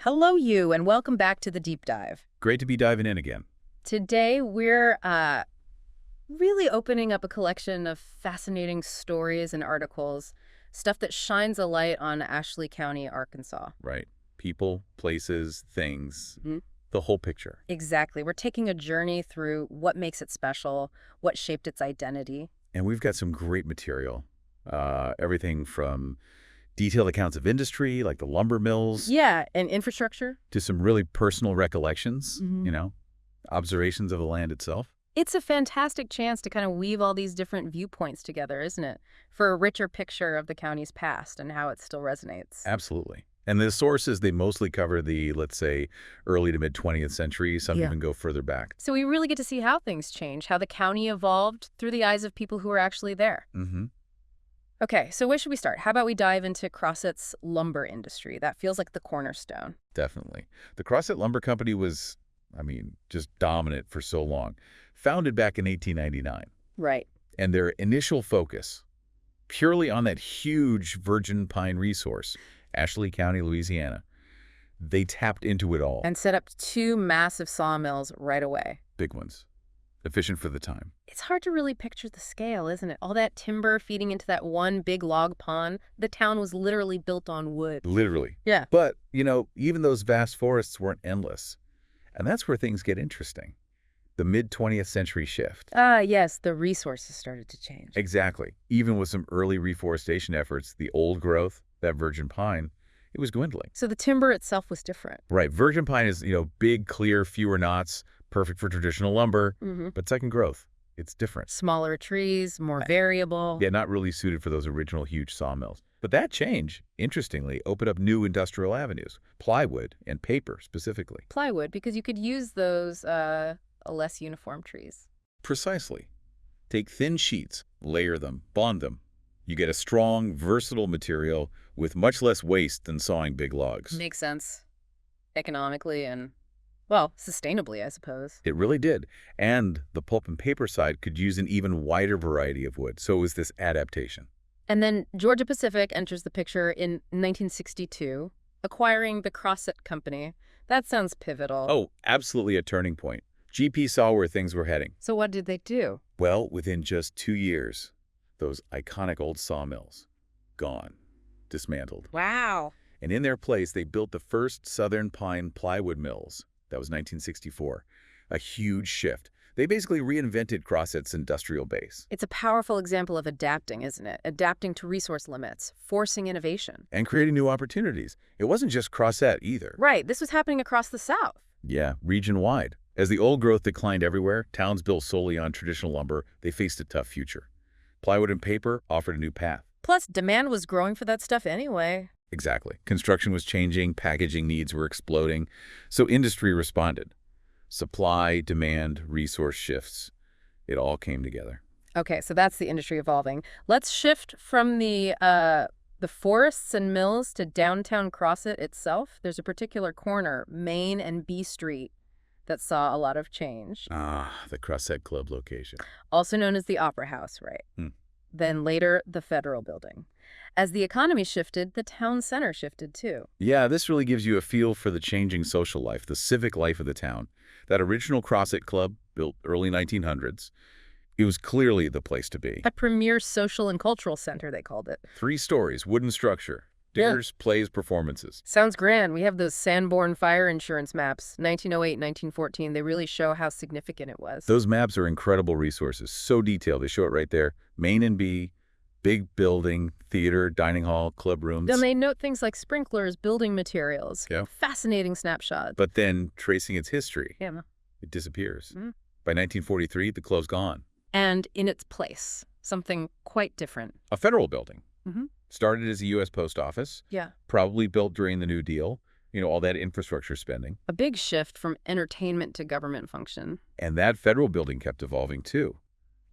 Hello, you, and welcome back to the Deep Dive. Great to be diving in again. Today, we're really opening up a collection of fascinating stories and articles, stuff that shines a light on Ashley County, Arkansas. Right. People, places, things, Mhm. the whole picture. Exactly. We're taking a journey through what makes it special, what shaped its identity. And we've got some great material. Everything from detailed accounts of industry, like the lumber mills, Yeah, and infrastructure. to some really personal recollections, Mhm. observations of the land itself. It's a fantastic chance to kind of weave all these different viewpoints together, isn't it? For a richer picture of the county's past and how it still resonates. Absolutely. And the sources, they mostly cover the, let's say, early to mid-20th century. Some Yeah. even go further back. So we really get to see how things change, how the county evolved through the eyes of people who were actually there. Mm-hmm. Okay, so where should we start? How about we dive into Crossett's lumber industry? That feels like the cornerstone. Definitely. The Crossett Lumber Company was, just dominant for so long. Founded back in 1899. Right. And their initial focus, purely on that huge virgin pine resource, Ashley County, Louisiana, they tapped into it all. And set up two massive sawmills right away. Big ones. Efficient for the time. It's hard to really picture the scale, isn't it? All that timber feeding into that one big log pond. The town was literally built on wood. Literally. Yeah. But, even those vast forests weren't endless. And that's where things get interesting. The mid-20th century shift. Ah, yes, the resources started to change. Exactly. Even with some early reforestation efforts, the old growth, that virgin pine, it was dwindling. So the timber itself was different. Right. Virgin pine is, big, clear, fewer knots, perfect for traditional lumber. Mm-hmm. But second growth, it's different. Smaller trees, more variable. Yeah, not really suited for those original huge sawmills. But that change, interestingly, opened up new industrial avenues, plywood and paper specifically. Plywood, because you could use those less uniform trees. Precisely. Take thin sheets, layer them, bond them. You get a strong, versatile material with much less waste than sawing big logs. Makes sense. Economically and, well, sustainably, I suppose. It really did. And the pulp and paper side could use an even wider variety of wood, so it was this adaptation. And then Georgia-Pacific enters the picture in 1962, acquiring the Crossett Company. That sounds pivotal. Oh, absolutely a turning point. GP saw where things were heading. So what did they do? Well, within just 2 years, those iconic old sawmills, gone, dismantled. Wow. And in their place, they built the first Southern pine plywood mills. That was 1964. A huge shift. They basically reinvented Crossett's industrial base. It's a powerful example of adapting, isn't it? Adapting to resource limits, forcing innovation. And creating new opportunities. It wasn't just Crossett either. Right, this was happening across the South. Yeah, region-wide. As the old growth declined everywhere, towns built solely on traditional lumber, they faced a tough future. Plywood and paper offered a new path. Plus, demand was growing for that stuff anyway. Exactly. Construction was changing, packaging needs were exploding, so industry responded. Supply, demand, resource shifts. It all came together. Okay, so that's the industry evolving. Let's shift from the forests and mills to downtown Crossett itself. There's a particular corner, Main and B Street, that saw a lot of change. Ah, the Crossett Club location. Also known as the Opera House, right? Then later, the Federal Building. As the economy shifted, the town center shifted too. Yeah, this really gives you a feel for the changing social life, the civic life of the town. That original Crossett Club, built early 1900s, it was clearly the place to be. A premier social and cultural center, they called it. 3 stories, wooden structure. Yeah. Dinners, plays, performances. Sounds grand. We have those Sanborn fire insurance maps, 1908, 1914. They really show how significant it was. Those maps are incredible resources, so detailed. They show it right there. Main and B, big building, theater, dining hall, club rooms. Then they note things like sprinklers, building materials. Yeah. Fascinating snapshots. But then, tracing its history, Yeah. it disappears. Mhm. By 1943, the club's gone. And in its place, something quite different. A federal building. Mhm. Started as a U.S. post office, Yeah. probably built during the New Deal, all that infrastructure spending. A big shift from entertainment to government function. And that federal building kept evolving, too.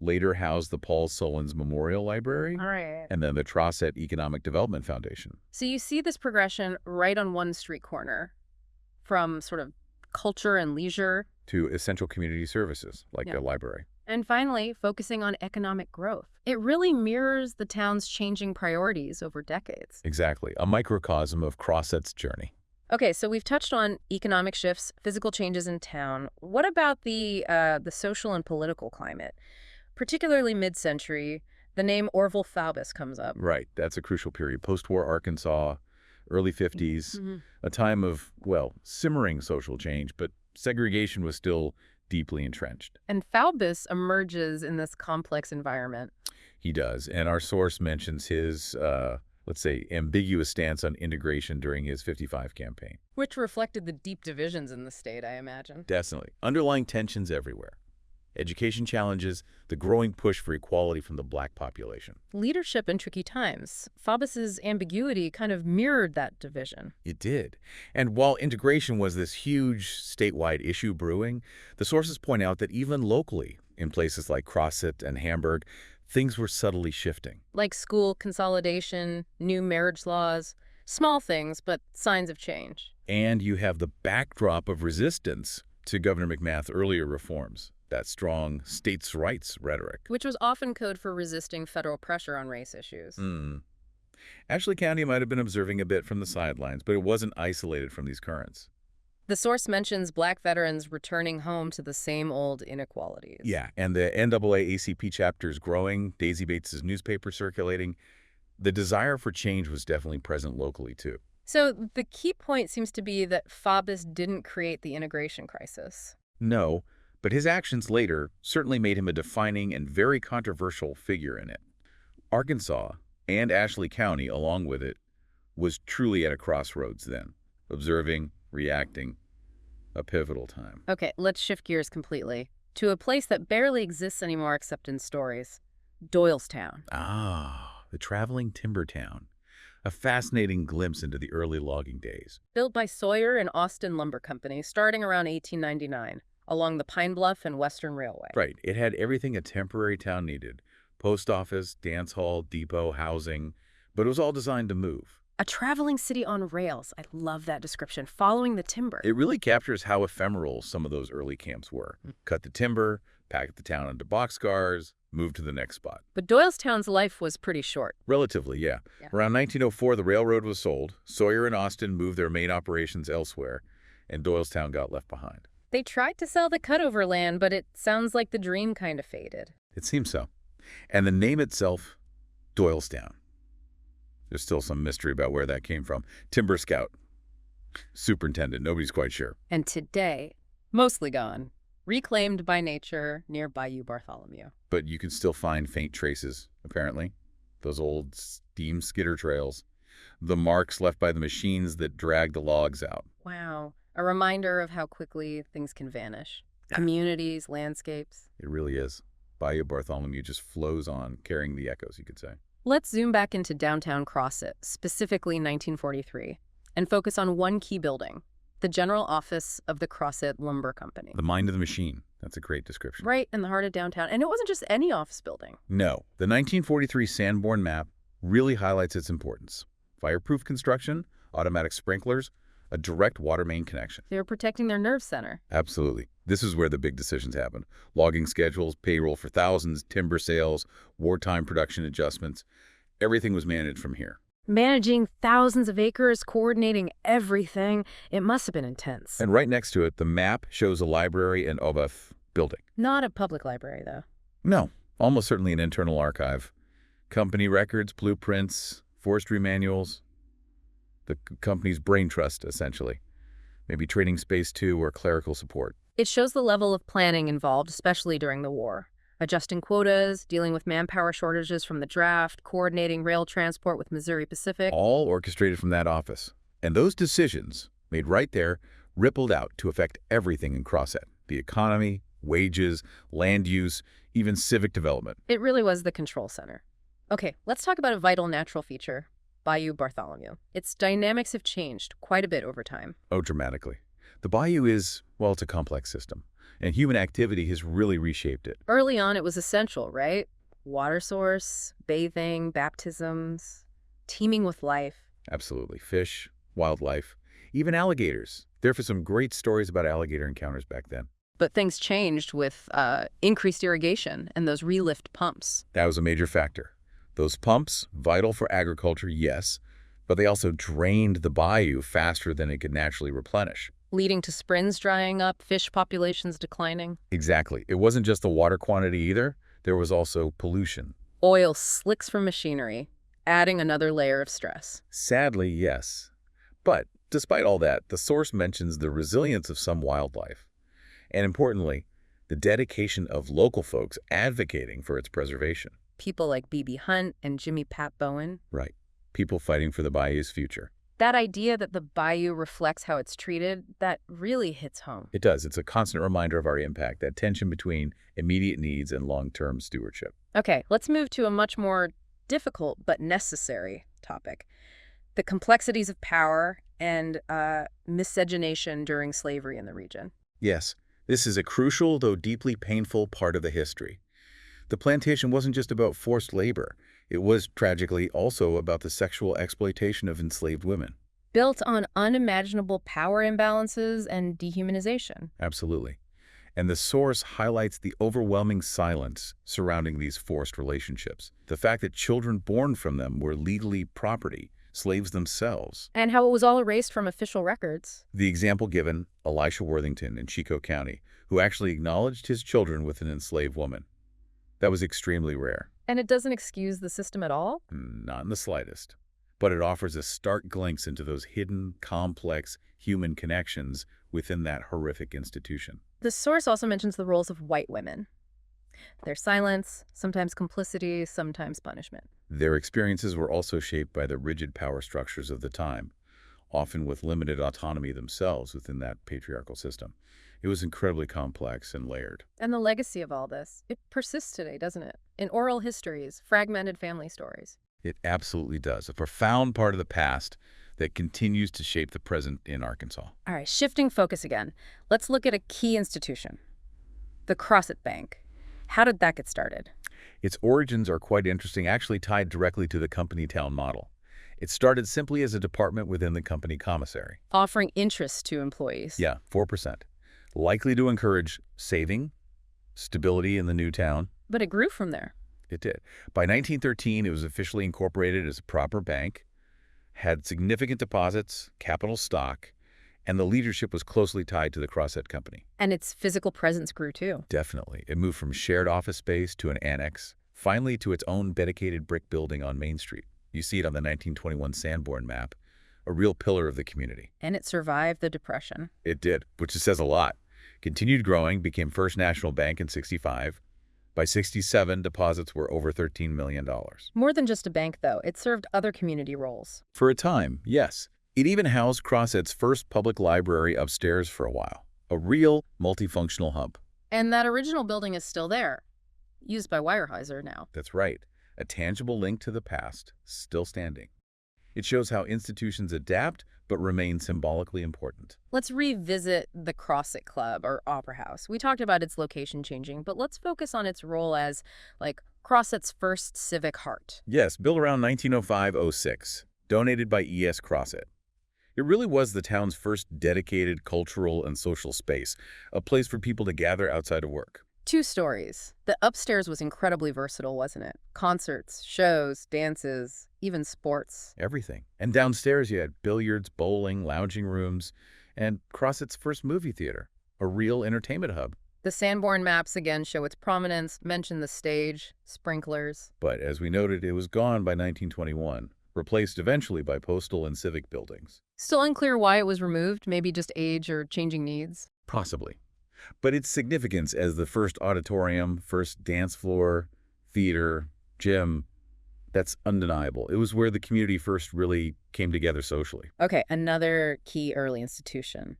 Later housed the Paul Solons Memorial Library, All right. and then the Crossett Economic Development Foundation. So you see this progression right on one street corner, from sort of culture and leisure, To essential community services, like Yeah. a library. and finally focusing on economic growth. It really mirrors the town's changing priorities over decades. Exactly. A microcosm of Crossett's journey. Okay, so we've touched on economic shifts, physical changes in town. What about the social and political climate? Particularly mid-century, the name Orville Faubus comes up. Right, that's a crucial period. Post-war Arkansas, early 50s, a time of, well, simmering social change, but segregation was still deeply entrenched. And Faubus emerges in this complex environment. He does, and our source mentions his, let's say, ambiguous stance on integration during his 55 campaign. Which reflected the deep divisions in the state, I imagine. Definitely. Underlying tensions everywhere. Education challenges, the growing push for equality from the black population. Leadership in tricky times. Faubus's ambiguity kind of mirrored that division. It did. And while integration was this huge statewide issue brewing, the sources point out that even locally, in places like Crosset and Hamburg, things were subtly shifting. Like school consolidation, new marriage laws, small things, but signs of change. And you have the backdrop of resistance to Governor McMath's earlier reforms. That strong states' rights rhetoric. Which was often code for resisting federal pressure on race issues. Ashley County might have been observing a bit from the sidelines, but it wasn't isolated from these currents. The source mentions black veterans returning home to the same old inequalities. Yeah, and the NAACP chapters growing, Daisy Bates's newspaper circulating. The desire for change was definitely present locally, too. So the key point seems to be that Faubus didn't create the integration crisis. No, but his actions later certainly made him a defining and very controversial figure in it. Arkansas, and Ashley County along with it, was truly at a crossroads then, observing, reacting, a pivotal time. Okay, let's shift gears completely to a place that barely exists anymore except in stories. Doylestown. Ah, the traveling timber town. A fascinating glimpse into the early logging days. Built by Sawyer and Austin Lumber Company starting around 1899. Along the Pine Bluff and Western Railway. Right. It had everything a temporary town needed. Post office, dance hall, depot, housing. But it was all designed to move. A traveling city on rails. I love that description. Following the timber. It really captures how ephemeral some of those early camps were. Cut the timber, pack the town into boxcars, move to the next spot. But Doylestown's life was pretty short. Relatively, yeah. Around 1904, the railroad was sold. Sawyer and Austin moved their main operations elsewhere, and Doylestown got left behind. They tried to sell the cutover land, but it sounds like the dream kind of faded. It seems so. And the name itself, Doylestown. There's still some mystery about where that came from. Timber Scout. Superintendent, nobody's quite sure. And today, mostly gone. Reclaimed by nature near Bayou Bartholomew. But you can still find faint traces, apparently. Those old steam skidder trails. The marks left by the machines that drag the logs out. Wow. A reminder of how quickly things can vanish. Communities, landscapes. It really is. Bayou Bartholomew just flows on, carrying the echoes, you could say. Let's zoom back into downtown Crosset, specifically 1943, and focus on one key building, the general office of the Crosset Lumber Company. The mind of the machine. That's a great description. Right in the heart of downtown. And it wasn't just any office building. No. The 1943 Sanborn map really highlights its importance. Fireproof construction, automatic sprinklers, a direct water main connection. They were protecting their nerve center. Absolutely. This is where the big decisions happen. Logging schedules, payroll for thousands, timber sales, wartime production adjustments. Everything was managed from here. Managing thousands of acres, coordinating everything. It must have been intense. And right next to it, the map shows a library and OBF building. Not a public library, though. No, almost certainly an internal archive. Company records, blueprints, forestry manuals. The company's brain trust, essentially. Maybe trading space, too, or clerical support. It shows the level of planning involved, especially during the war. Adjusting quotas, dealing with manpower shortages from the draft, coordinating rail transport with Missouri Pacific. All orchestrated from that office. And those decisions, made right there, rippled out to affect everything in Crosset. The economy, wages, land use, even civic development. It really was the control center. Okay, let's talk about a vital natural feature, Bayou Bartholomew. Its dynamics have changed quite a bit over time. Oh, dramatically. The bayou is, well, it's a complex system, and human activity has really reshaped it. Early on, it was essential, right? Water source, bathing, baptisms, teeming with life. Absolutely. Fish, wildlife, even alligators. There are some great stories about alligator encounters back then. But things changed with increased irrigation and those relift pumps. That was a major factor. Those pumps, vital for agriculture, yes, but they also drained the bayou faster than it could naturally replenish. Leading to springs drying up, fish populations declining. Exactly. It wasn't just the water quantity either. There was also pollution. Oil slicks from machinery, adding another layer of stress. Sadly, yes. But despite all that, the source mentions the resilience of some wildlife. And importantly, the dedication of local folks advocating for its preservation. People like B.B. Hunt and Jimmy Pat Bowen. Right. People fighting for the bayou's future. That idea that the bayou reflects how it's treated, that really hits home. It does. It's a constant reminder of our impact, that tension between immediate needs and long-term stewardship. Okay, let's move to a much more difficult but necessary topic. The complexities of power and miscegenation during slavery in the region. Yes, this is a crucial, though deeply painful, part of the history. The plantation wasn't just about forced labor. It was, tragically, also about the sexual exploitation of enslaved women. Built on unimaginable power imbalances and dehumanization. Absolutely. And the source highlights the overwhelming silence surrounding these forced relationships. The fact that children born from them were legally property, slaves themselves. And how it was all erased from official records. The example given, Elisha Worthington in Chico County, who actually acknowledged his children with an enslaved woman. That was extremely rare. And it doesn't excuse the system at all? Not in the slightest. But it offers a stark glimpse into those hidden, complex human connections within that horrific institution. The source also mentions the roles of white women. Their silence, sometimes complicity, sometimes punishment. Their experiences were also shaped by the rigid power structures of the time, often with limited autonomy themselves within that patriarchal system. It was incredibly complex and layered. And the legacy of all this, it persists today, doesn't it? In oral histories, fragmented family stories. It absolutely does. A profound part of the past that continues to shape the present in Arkansas. All right, shifting focus again. Let's look at a key institution, the Crossett Bank. How did that get started? Its origins are quite interesting, actually tied directly to the company town model. It started simply as a department within the company commissary. Offering interest to employees. Yeah, 4%. Likely to encourage saving, stability in the new town. But it grew from there. It did. By 1913, it was officially incorporated as a proper bank, had significant deposits, capital stock, and the leadership was closely tied to the Crossett Company. And its physical presence grew too. Definitely. It moved from shared office space to an annex, finally to its own dedicated brick building on Main Street. You see it on the 1921 Sanborn map, a real pillar of the community. And it survived the Depression. It did, which says a lot. Continued growing, became First National Bank in '65. By '67, deposits were over $13 million. More than just a bank, though. It served other community roles. For a time, yes. It even housed Crossett's first public library upstairs for a while. A real multifunctional hub. And that original building is still there, used by Weyerhaeuser now. That's right. A tangible link to the past, still standing. It shows how institutions adapt but remain symbolically important. Let's revisit the Crossett Club or Opera House. We talked about its location changing, but let's focus on its role as, Crossett's first civic heart. Yes, built around 1905-06, donated by E.S. Crossett. It really was the town's first dedicated cultural and social space, a place for people to gather outside of work. 2 stories. The upstairs was incredibly versatile, wasn't it? Concerts, shows, dances, even sports. Everything. And downstairs you had billiards, bowling, lounging rooms, and Crossett's first movie theater, a real entertainment hub. The Sanborn maps again show its prominence, mention the stage, sprinklers. But as we noted, it was gone by 1921, replaced eventually by postal and civic buildings. Still unclear why it was removed, maybe just age or changing needs. Possibly. But its significance as the first auditorium, first dance floor, theater, gym, that's undeniable. It was where the community first really came together socially. Okay, another key early institution,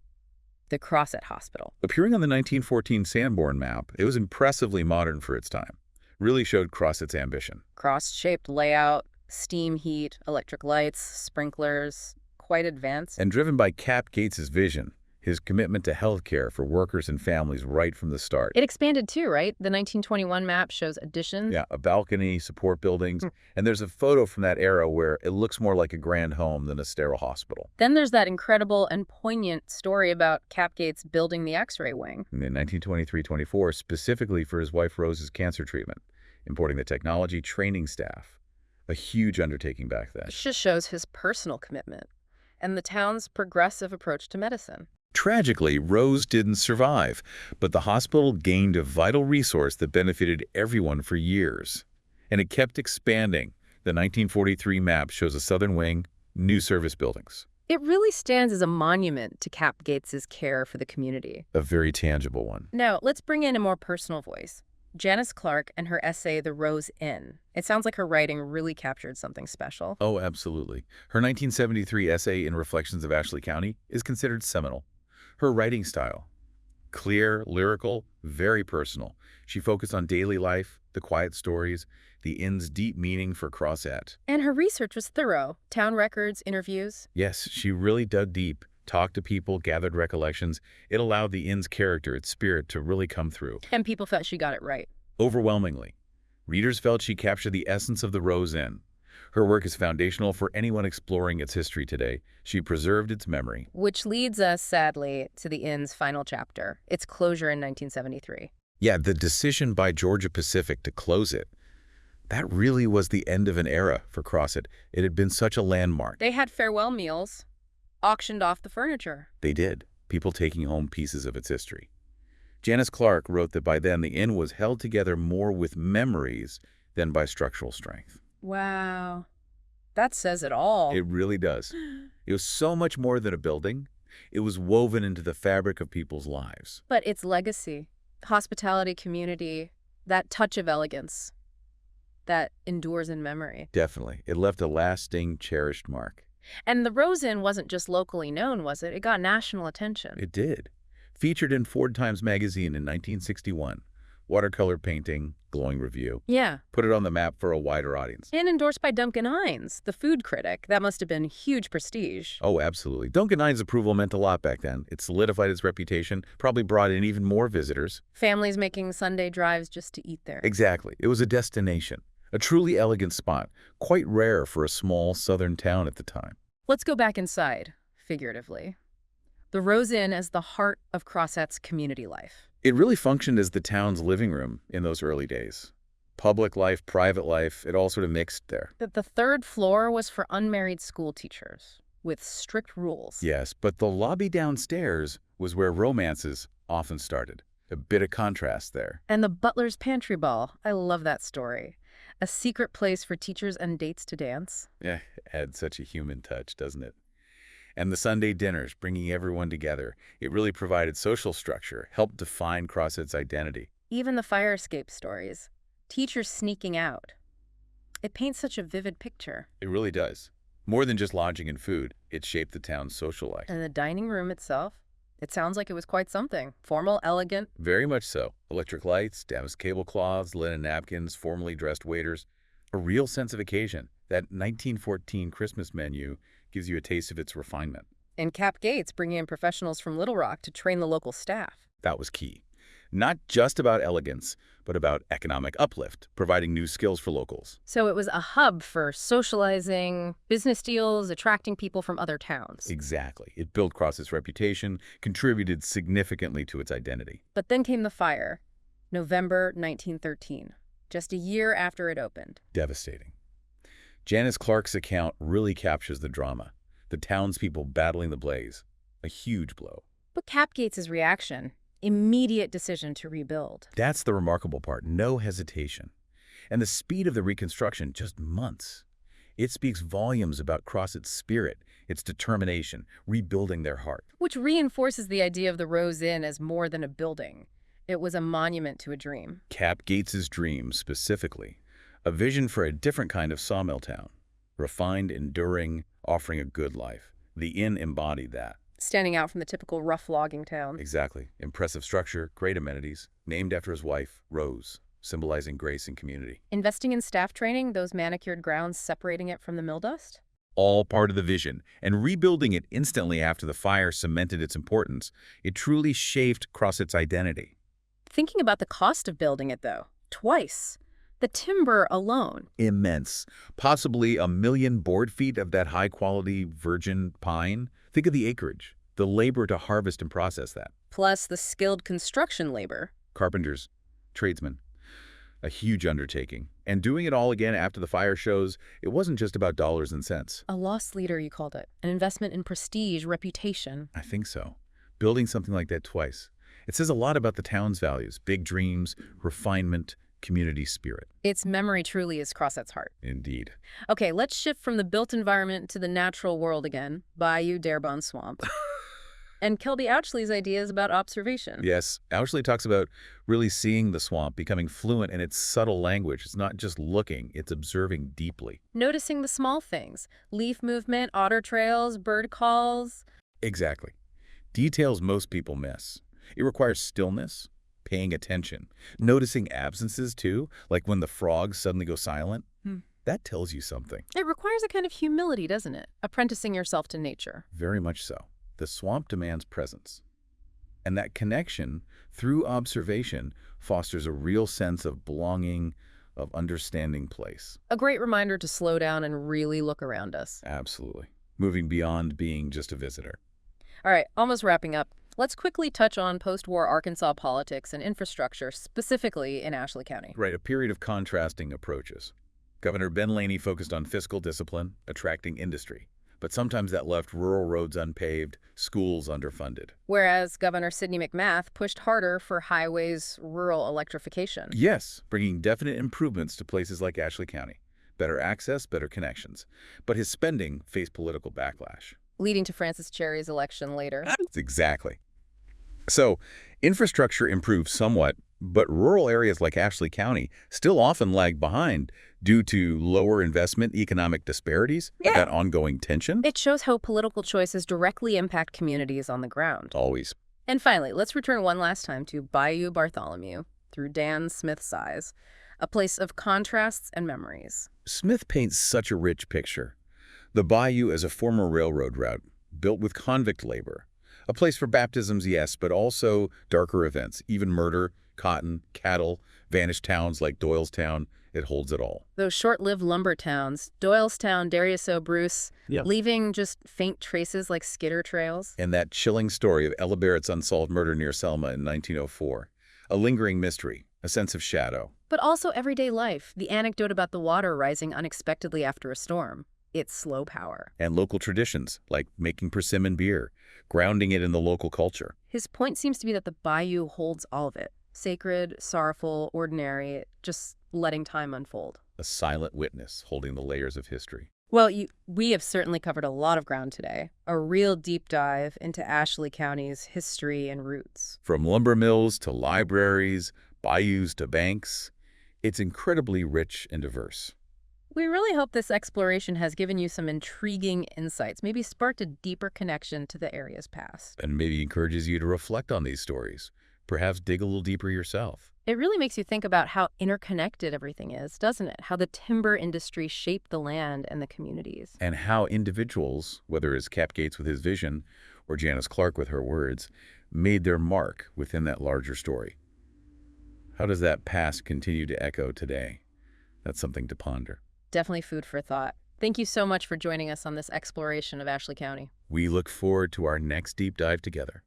the Crossett Hospital. Appearing on the 1914 Sanborn map, it was impressively modern for its time. Really showed Crossett's ambition. Cross-shaped layout, steam heat, electric lights, sprinklers, quite advanced. And driven by Cap Gates's vision, his commitment to health care for workers and families right from the start. It expanded too, right? The 1921 map shows additions. Yeah, a balcony, support buildings, and there's a photo from that era where it looks more like a grand home than a sterile hospital. Then there's that incredible and poignant story about Cap Gates building the X-ray wing. In 1923-24, specifically for his wife Rose's cancer treatment, importing the technology, training staff. A huge undertaking back then. It just shows his personal commitment and the town's progressive approach to medicine. Tragically, Rose didn't survive, but the hospital gained a vital resource that benefited everyone for years. And it kept expanding. The 1943 map shows a southern wing, new service buildings. It really stands as a monument to Cap Gates's care for the community. A very tangible one. Now, let's bring in a more personal voice. Janice Clark and her essay, The Rose Inn. It sounds like her writing really captured something special. Oh, absolutely. Her 1973 essay in Reflections of Ashley County is considered seminal. Her writing style, clear, lyrical, very personal. She focused on daily life, the quiet stories, the inn's deep meaning for Crossett. And her research was thorough. Town records, interviews. Yes, she really dug deep, talked to people, gathered recollections. It allowed the inn's character, its spirit, to really come through. And people felt she got it right. Overwhelmingly, readers felt she captured the essence of the Rose Inn. Her work is foundational for anyone exploring its history today. She preserved its memory. Which leads us, sadly, to the inn's final chapter, its closure in 1973. Yeah, the decision by Georgia-Pacific to close it. That really was the end of an era for Crossett. It had been such a landmark. They had farewell meals, auctioned off the furniture. They did, people taking home pieces of its history. Janice Clark wrote that by then the inn was held together more with memories than by structural strength. Wow. That says it all. It really does. It was so much more than a building. It was woven into the fabric of people's lives. But its legacy, hospitality, community, that touch of elegance that endures in memory. Definitely. It left a lasting, cherished mark. And the Rose Inn wasn't just locally known, was it? It got national attention. It did. Featured in Ford Times magazine in 1961. Watercolor painting, glowing review. Yeah. Put it on the map for a wider audience. And endorsed by Duncan Hines, the food critic. That must have been huge prestige. Oh, absolutely. Duncan Hines' approval meant a lot back then. It solidified its reputation, probably brought in even more visitors. Families making Sunday drives just to eat there. Exactly. It was a destination, a truly elegant spot, quite rare for a small southern town at the time. Let's go back inside, figuratively. The Rose Inn as the heart of Crossett's community life. It really functioned as the town's living room in those early days. Public life, private life, it all sort of mixed there. The third floor was for unmarried school teachers, with strict rules. Yes, but the lobby downstairs was where romances often started. A bit of contrast there. And the butler's pantry ball. I love that story. A secret place for teachers and dates to dance. Yeah, adds such a human touch, doesn't it? And the Sunday dinners, bringing everyone together. It really provided social structure, helped define Crossett's identity. Even the fire escape stories. Teachers sneaking out. It paints such a vivid picture. It really does. More than just lodging and food, it shaped the town's social life. And the dining room itself, it sounds like it was quite something. Formal, elegant. Very much so. Electric lights, damask tablecloths, linen napkins, formally dressed waiters. A real sense of occasion. That 1914 Christmas menu gives you a taste of its refinement. And Cap Gates bringing in professionals from Little Rock to train the local staff. That was key. Not just about elegance, but about economic uplift, providing new skills for locals. So it was a hub for socializing, business deals, attracting people from other towns. Exactly. It built Crossett's reputation, contributed significantly to its identity. But then came the fire, November 1913, just a year after it opened. Devastating. Janice Clark's account really captures the drama. The townspeople battling the blaze. A huge blow. But Cap Gates' reaction, immediate decision to rebuild. That's the remarkable part. No hesitation. And the speed of the reconstruction, just months. It speaks volumes about Crossett's spirit, its determination, rebuilding their heart. Which reinforces the idea of the Rose Inn as more than a building. It was a monument to a dream. Cap Gates's dream, specifically. A vision for a different kind of sawmill town. Refined, enduring, offering a good life. The inn embodied that. Standing out from the typical rough logging town. Exactly. Impressive structure, great amenities. Named after his wife, Rose, symbolizing grace and community. Investing in staff training, those manicured grounds separating it from the mill dust? All part of the vision. And rebuilding it instantly after the fire cemented its importance. It truly shaped Crossett's identity. Thinking about the cost of building it, though. Twice. The timber alone. Immense. Possibly 1 million board feet of that high-quality virgin pine. Think of the acreage, the labor to harvest and process that. Plus the skilled construction labor. Carpenters, tradesmen. A huge undertaking. And doing it all again after the fire shows it wasn't just about dollars and cents. A lost leader, you called it. An investment in prestige, reputation. I think so. Building something like that twice. It says a lot about the town's values, big dreams, refinement, community spirit. Its memory truly is Crossett's heart. Indeed. Okay, let's shift from the built environment to the natural world again. Bayou Darebon Swamp. And Kelby Ouchley's ideas about observation. Yes, Ouchley talks about really seeing the swamp, becoming fluent in its subtle language. It's not just looking, it's observing deeply. Noticing the small things. Leaf movement, otter trails, bird calls. Exactly. Details most people miss. It requires stillness, paying attention, noticing absences too, like when the frogs suddenly go silent. That tells you something. It requires a kind of humility, doesn't it? Apprenticing yourself to nature. Very much so. The swamp demands presence. And that connection, through observation, fosters a real sense of belonging, of understanding place. A great reminder to slow down and really look around us. Absolutely. Moving beyond being just a visitor. All right, almost wrapping up. Let's quickly touch on post-war Arkansas politics and infrastructure, specifically in Ashley County. Right, a period of contrasting approaches. Governor Ben Laney focused on fiscal discipline, attracting industry. But sometimes that left rural roads unpaved, schools underfunded. Whereas Governor Sidney McMath pushed harder for highways, rural electrification. Yes, bringing definite improvements to places like Ashley County. Better access, better connections. But his spending faced political backlash. Leading to Francis Cherry's election later. Exactly. So, infrastructure improved somewhat, but rural areas like Ashley County still often lag behind due to lower investment, economic disparities, that ongoing tension. It shows how political choices directly impact communities on the ground. Always. And finally, let's return one last time to Bayou Bartholomew through Dan Smith's eyes, a place of contrasts and memories. Smith paints such a rich picture. The bayou as a former railroad route, built with convict labor. A place for baptisms, yes, but also darker events, even murder, cotton, cattle, vanished towns like Doylestown. It holds it all. Those short-lived lumber towns, Doylestown, Darius O. Bruce, leaving just faint traces like skitter trails. And that chilling story of Ella Barrett's unsolved murder near Selma in 1904. A lingering mystery, a sense of shadow. But also everyday life, the anecdote about the water rising unexpectedly after a storm. Its slow power. And local traditions, like making persimmon beer, grounding it in the local culture. His point seems to be that the bayou holds all of it. Sacred, sorrowful, ordinary, just letting time unfold. A silent witness holding the layers of history. Well, we have certainly covered a lot of ground today. A real deep dive into Ashley County's history and roots. From lumber mills to libraries, bayous to banks, it's incredibly rich and diverse. We really hope this exploration has given you some intriguing insights, maybe sparked a deeper connection to the area's past. And maybe encourages you to reflect on these stories, perhaps dig a little deeper yourself. It really makes you think about how interconnected everything is, doesn't it? How the timber industry shaped the land and the communities. And how individuals, whether it's Cap Gates with his vision or Janice Clark with her words, made their mark within that larger story. How does that past continue to echo today? That's something to ponder. Definitely food for thought. Thank you so much for joining us on this exploration of Ashley County. We look forward to our next deep dive together.